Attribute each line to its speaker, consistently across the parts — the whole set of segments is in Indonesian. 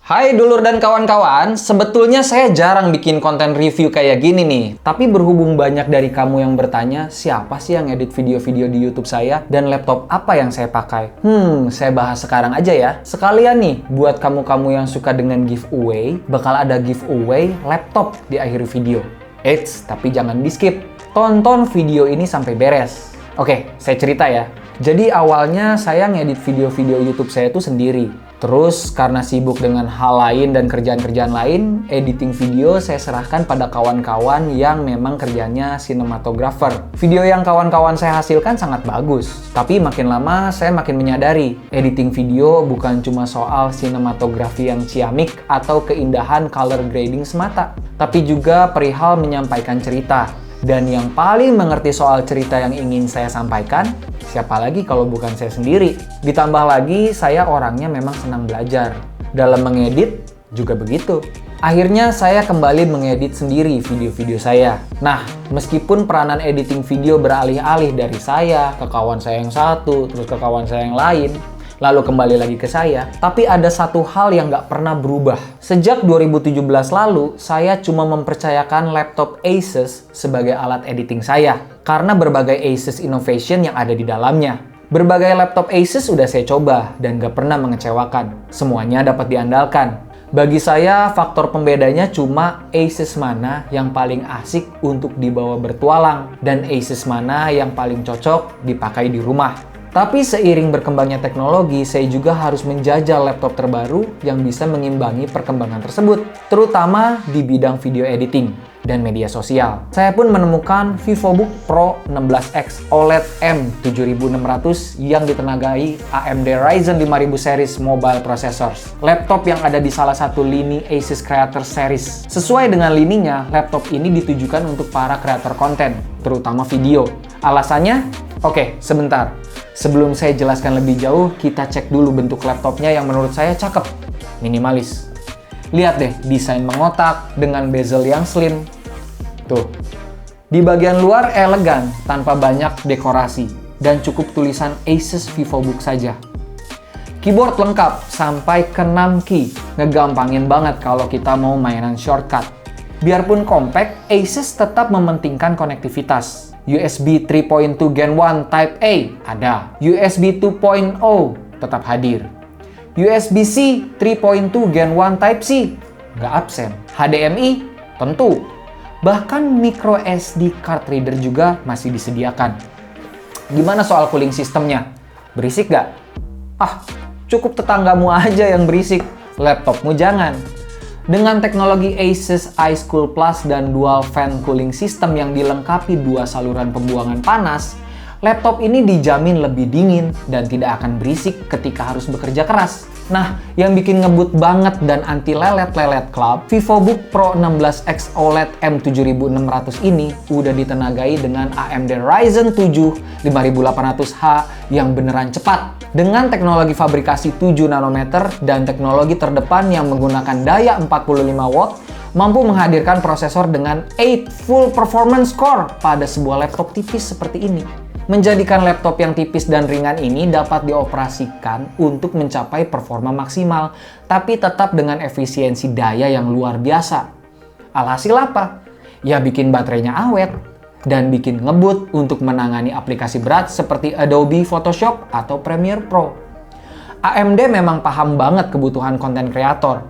Speaker 1: Hai dulur dan kawan-kawan, sebetulnya saya jarang bikin konten review kayak gini nih. Tapi berhubung banyak dari kamu yang bertanya, siapa sih yang edit video-video di YouTube saya dan laptop apa yang saya pakai? Saya bahas sekarang aja ya. Sekalian nih, buat kamu-kamu yang suka dengan giveaway, bakal ada giveaway laptop di akhir video. Eits, tapi jangan di-skip. Tonton video ini sampai beres. Oke, saya cerita ya. Jadi awalnya saya ngedit video-video YouTube saya tuh sendiri. Terus karena sibuk dengan hal lain dan kerjaan-kerjaan lain, editing video saya serahkan pada kawan-kawan yang memang kerjanya sinematografer. Video yang kawan-kawan saya hasilkan sangat bagus. Tapi makin lama saya makin menyadari, editing video bukan cuma soal sinematografi yang ciamik atau keindahan color grading semata. Tapi juga perihal menyampaikan cerita. Dan yang paling mengerti soal cerita yang ingin saya sampaikan, siapa lagi kalau bukan saya sendiri. Ditambah lagi, saya orangnya memang senang belajar. Dalam mengedit, juga begitu. Akhirnya saya kembali mengedit sendiri video-video saya. Nah, meskipun peranan editing video beralih-alih dari saya, ke kawan saya yang satu, terus ke kawan saya yang lain, lalu kembali lagi ke saya, tapi ada satu hal yang nggak pernah berubah. Sejak 2017 lalu, saya cuma mempercayakan laptop Asus sebagai alat editing saya, karena berbagai Asus innovation yang ada di dalamnya. Berbagai laptop Asus udah saya coba, dan nggak pernah mengecewakan. Semuanya dapat diandalkan. Bagi saya, faktor pembedanya cuma Asus mana yang paling asik untuk dibawa bertualang, dan Asus mana yang paling cocok dipakai di rumah. Tapi seiring berkembangnya teknologi, saya juga harus menjajal laptop terbaru yang bisa mengimbangi perkembangan tersebut, terutama di bidang video editing dan media sosial. Saya pun menemukan VivoBook Pro 16X OLED M7600 yang ditenagai AMD Ryzen 5000 series mobile processors. Laptop yang ada di salah satu lini Asus Creator Series. Sesuai dengan lininya, laptop ini ditujukan untuk para kreator konten, terutama video. Alasannya? Oke, sebentar. Sebelum saya jelaskan lebih jauh, kita cek dulu bentuk laptopnya yang menurut saya cakep, minimalis. Lihat deh, desain mengotak dengan bezel yang slim. Tuh, di bagian luar elegan tanpa banyak dekorasi dan cukup tulisan Asus VivoBook saja. Keyboard lengkap sampai ke 6 key, ngegampangin banget kalau kita mau mainan shortcut. Biarpun compact, Asus tetap mementingkan konektivitas. USB 3.2 Gen 1 Type A ada. USB 2.0 tetap hadir. USB-C 3.2 Gen 1 Type C nggak absen. HDMI tentu. Bahkan micro SD card reader juga masih disediakan. Gimana soal cooling sistemnya? Berisik nggak? Cukup tetanggamu aja yang berisik. Laptopmu jangan. Dengan teknologi Asus Ice Cool Plus dan dual fan cooling system yang dilengkapi 2 saluran pembuangan panas, laptop ini dijamin lebih dingin dan tidak akan berisik ketika harus bekerja keras. Nah, yang bikin ngebut banget dan anti lelet-lelet club, VivoBook Pro 16X OLED M7600 ini udah ditenagai dengan AMD Ryzen 7 5800H yang beneran cepat. Dengan teknologi fabrikasi 7 nanometer dan teknologi terdepan yang menggunakan daya 45 watt, mampu menghadirkan prosesor dengan 8 full performance core pada sebuah laptop tipis seperti ini. Menjadikan laptop yang tipis dan ringan ini dapat dioperasikan untuk mencapai performa maksimal, tapi tetap dengan efisiensi daya yang luar biasa. Alhasil apa? Ya bikin baterainya awet dan bikin ngebut untuk menangani aplikasi berat seperti Adobe Photoshop atau Premiere Pro. AMD memang paham banget kebutuhan konten kreator.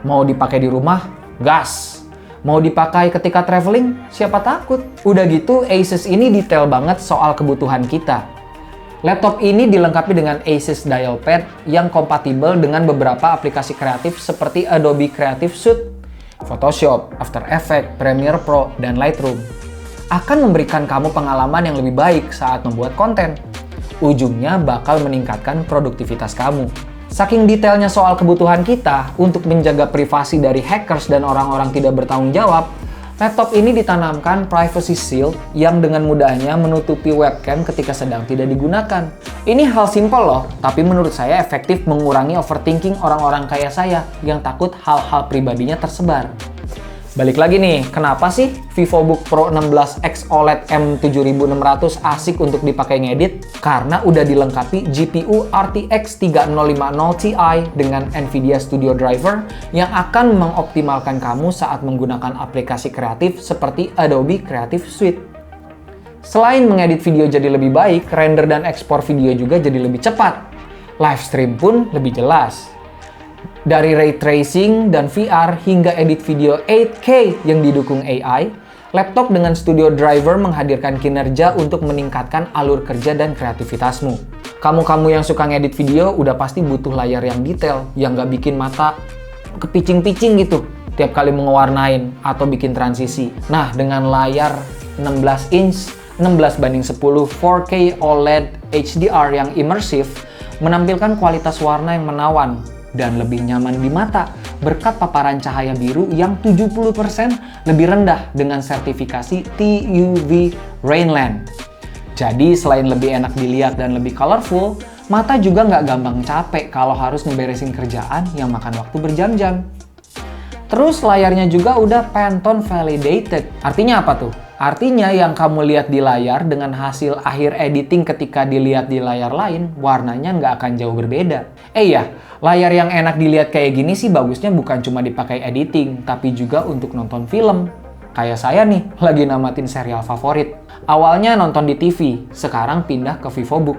Speaker 1: Mau dipakai di rumah? Gas! Mau dipakai ketika traveling? Siapa takut? Udah gitu, Asus ini detail banget soal kebutuhan kita. Laptop ini dilengkapi dengan Asus Dialpad yang kompatibel dengan beberapa aplikasi kreatif seperti Adobe Creative Suite, Photoshop, After Effects, Premiere Pro, dan Lightroom. Akan memberikan kamu pengalaman yang lebih baik saat membuat konten. Ujungnya bakal meningkatkan produktivitas kamu. Saking detailnya soal kebutuhan kita untuk menjaga privasi dari hackers dan orang-orang tidak bertanggung jawab, laptop ini ditanamkan privacy shield yang dengan mudahnya menutupi webcam ketika sedang tidak digunakan. Ini hal simpel loh, tapi menurut saya efektif mengurangi overthinking orang-orang kayak saya yang takut hal-hal pribadinya tersebar. Balik lagi nih, kenapa sih VivoBook Pro 16X OLED M7600 asik untuk dipakai ngedit? Karena udah dilengkapi GPU RTX 3050 Ti dengan Nvidia Studio Driver yang akan mengoptimalkan kamu saat menggunakan aplikasi kreatif seperti Adobe Creative Suite. Selain mengedit video jadi lebih baik, render dan ekspor video juga jadi lebih cepat. Live stream pun lebih jelas. Dari ray tracing dan VR hingga edit video 8K yang didukung AI, laptop dengan Studio Driver menghadirkan kinerja untuk meningkatkan alur kerja dan kreativitasmu. Kamu yang suka ngedit video udah pasti butuh layar yang detail, yang nggak bikin mata kepicing-picing gitu tiap kali mengewarnain atau bikin transisi. Nah, dengan layar 16 inch 16:10 4K OLED HDR yang imersif menampilkan kualitas warna yang menawan dan lebih nyaman di mata berkat paparan cahaya biru yang 70% lebih rendah dengan sertifikasi TUV Rainland. Jadi selain lebih enak dilihat dan lebih colorful, mata juga nggak gampang capek kalau harus ngeberesin kerjaan yang makan waktu berjam-jam. Terus layarnya juga udah Pantone Validated. Artinya apa tuh? Artinya yang kamu lihat di layar dengan hasil akhir editing ketika dilihat di layar lain, warnanya nggak akan jauh berbeda. Iya, layar yang enak dilihat kayak gini sih bagusnya bukan cuma dipakai editing, tapi juga untuk nonton film. Kayak saya nih, lagi namatin serial favorit. Awalnya nonton di TV, sekarang pindah ke VivoBook.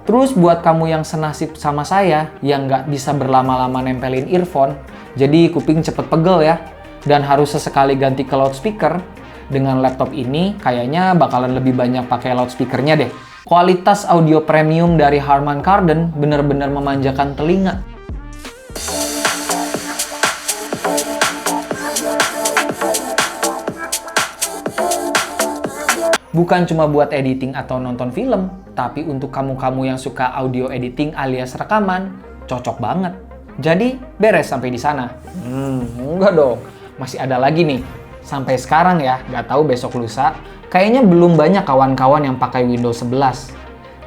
Speaker 1: Terus buat kamu yang senasib sama saya, yang nggak bisa berlama-lama nempelin earphone, jadi kuping cepet pegel ya, dan harus sesekali ganti ke loudspeaker, dengan laptop ini kayaknya bakalan lebih banyak pakai loudspeakernya deh. Kualitas audio premium dari Harman Kardon bener-bener memanjakan telinga. Bukan cuma buat editing atau nonton film, tapi untuk kamu-kamu yang suka audio editing alias rekaman, cocok banget. Jadi, beres sampai di sana? Enggak dong. Masih ada lagi nih. Sampai sekarang ya, nggak tahu besok lusa, kayaknya belum banyak kawan-kawan yang pakai Windows 11.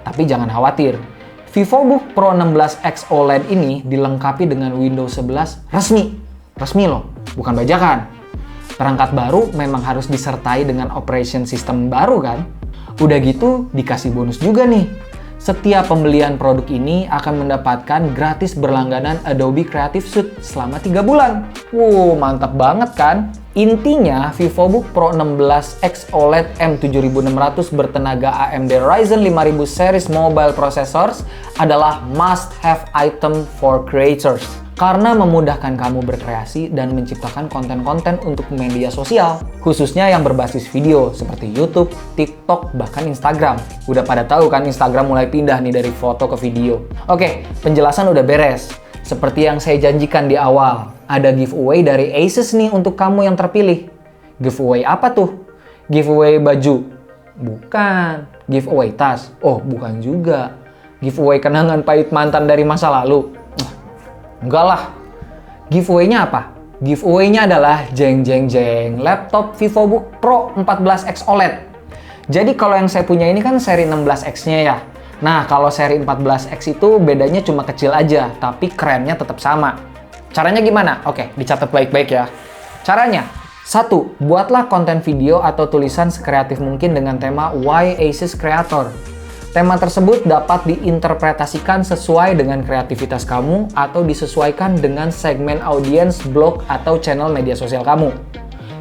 Speaker 1: Tapi jangan khawatir, VivoBook Pro 16X OLED ini dilengkapi dengan Windows 11 resmi. Resmi loh, bukan bajakan. Perangkat baru memang harus disertai dengan operation system baru kan? Udah gitu, dikasih bonus juga nih. Setiap pembelian produk ini akan mendapatkan gratis berlangganan Adobe Creative Suite selama 3 bulan. Wow, mantap banget kan? Intinya, VivoBook Pro 16X OLED M7600 bertenaga AMD Ryzen 5000 series mobile processors adalah must-have item for creators. Karena memudahkan kamu berkreasi dan menciptakan konten-konten untuk media sosial, khususnya yang berbasis video seperti YouTube, TikTok, bahkan Instagram. Udah pada tahu kan Instagram mulai pindah nih dari foto ke video. Oke, penjelasan udah beres. Seperti yang saya janjikan di awal, ada giveaway dari Asus nih untuk kamu yang terpilih. Giveaway apa tuh? Giveaway baju? Bukan. Giveaway tas? Oh, bukan juga. Giveaway kenangan pahit mantan dari masa lalu? Enggak lah. Giveaway-nya apa? Giveaway-nya adalah jeng laptop VivoBook Pro 14X OLED. Jadi kalau yang saya punya ini kan seri 16X-nya ya. Nah, kalau seri 14X itu bedanya cuma kecil aja, tapi kerennya tetap sama. Caranya gimana? Oke, dicatat baik-baik ya. Caranya, 1. Buatlah konten video atau tulisan sekreatif mungkin dengan tema Why Asus Creator. Tema tersebut dapat diinterpretasikan sesuai dengan kreativitas kamu atau disesuaikan dengan segmen audiens blog atau channel media sosial kamu.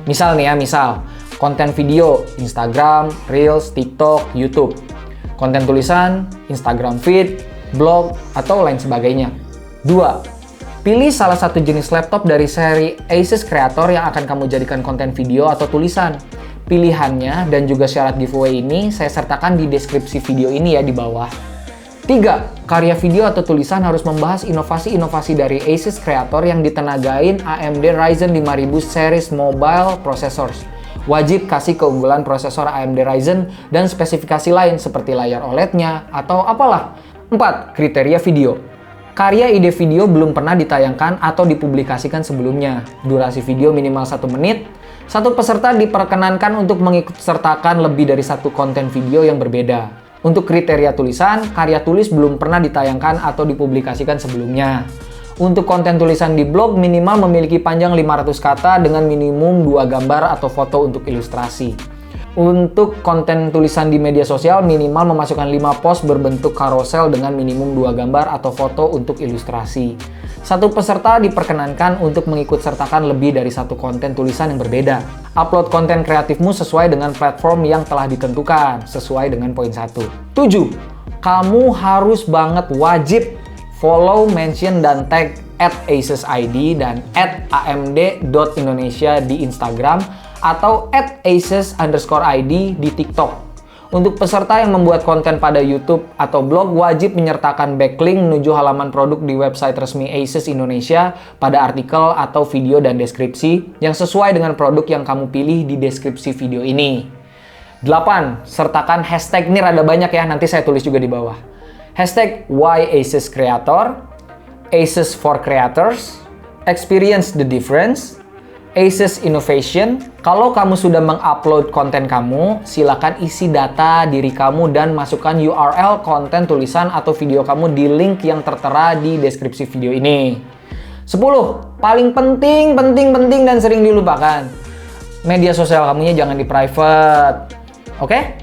Speaker 1: Misal nih ya, konten video, Instagram, Reels, TikTok, YouTube. Konten tulisan, Instagram feed, blog, atau lain sebagainya. 2. Pilih salah satu jenis laptop dari seri Asus Creator yang akan kamu jadikan konten video atau tulisan. Pilihannya dan juga syarat giveaway ini saya sertakan di deskripsi video ini ya di bawah. 3. Karya video atau tulisan harus membahas inovasi-inovasi dari Asus Creator yang ditenagain AMD Ryzen 5000 series mobile processors. Wajib kasih keunggulan prosesor AMD Ryzen dan spesifikasi lain seperti layar OLED-nya atau apalah. 4. Kriteria video. Karya ide video belum pernah ditayangkan atau dipublikasikan sebelumnya. Durasi video minimal 1 menit. Satu peserta diperkenankan untuk mengikutsertakan lebih dari satu konten video yang berbeda. Untuk kriteria tulisan, karya tulis belum pernah ditayangkan atau dipublikasikan sebelumnya. Untuk konten tulisan di blog minimal memiliki panjang 500 kata dengan minimum 2 gambar atau foto untuk ilustrasi. Untuk konten tulisan di media sosial minimal memasukkan 5 post berbentuk carousel dengan minimum 2 gambar atau foto untuk ilustrasi. Satu peserta diperkenankan untuk mengikut sertakan lebih dari satu konten tulisan yang berbeda. Upload konten kreatifmu sesuai dengan platform yang telah ditentukan, sesuai dengan poin 1. 7. Kamu harus banget wajib follow, mention, dan tag @acesid dan @amd.indonesia di Instagram atau @aces_id di TikTok. Untuk peserta yang membuat konten pada YouTube atau blog wajib menyertakan backlink menuju halaman produk di website resmi ACES Indonesia pada artikel atau video dan deskripsi yang sesuai dengan produk yang kamu pilih di deskripsi video ini. 8. Sertakan hashtag, ini rada banyak ya, nanti saya tulis juga di bawah. Hashtag #WhyAcesCreator, ACES for Creators, Experience the Difference, ACES Innovation. Kalau kamu sudah mengupload konten kamu, silakan isi data diri kamu dan masukkan URL konten tulisan atau video kamu di link yang tertera di deskripsi video ini. 10. Paling penting dan sering dilupakan. Media sosial kamunya jangan di private. Oke?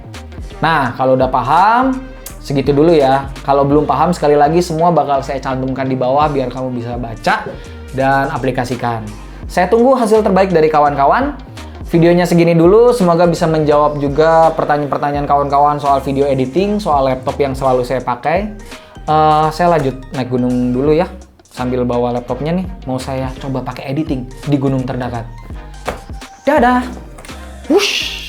Speaker 1: Nah, kalau udah paham, segitu dulu ya. Kalau belum paham, sekali lagi semua bakal saya cantumkan di bawah biar kamu bisa baca dan aplikasikan. Saya tunggu hasil terbaik dari kawan-kawan. Videonya segini dulu, semoga bisa menjawab juga pertanyaan-pertanyaan kawan-kawan soal video editing, soal laptop yang selalu saya pakai. Saya lanjut naik gunung dulu ya, sambil bawa laptopnya nih. Mau saya coba pakai editing di gunung terdekat. Dadah! Wush!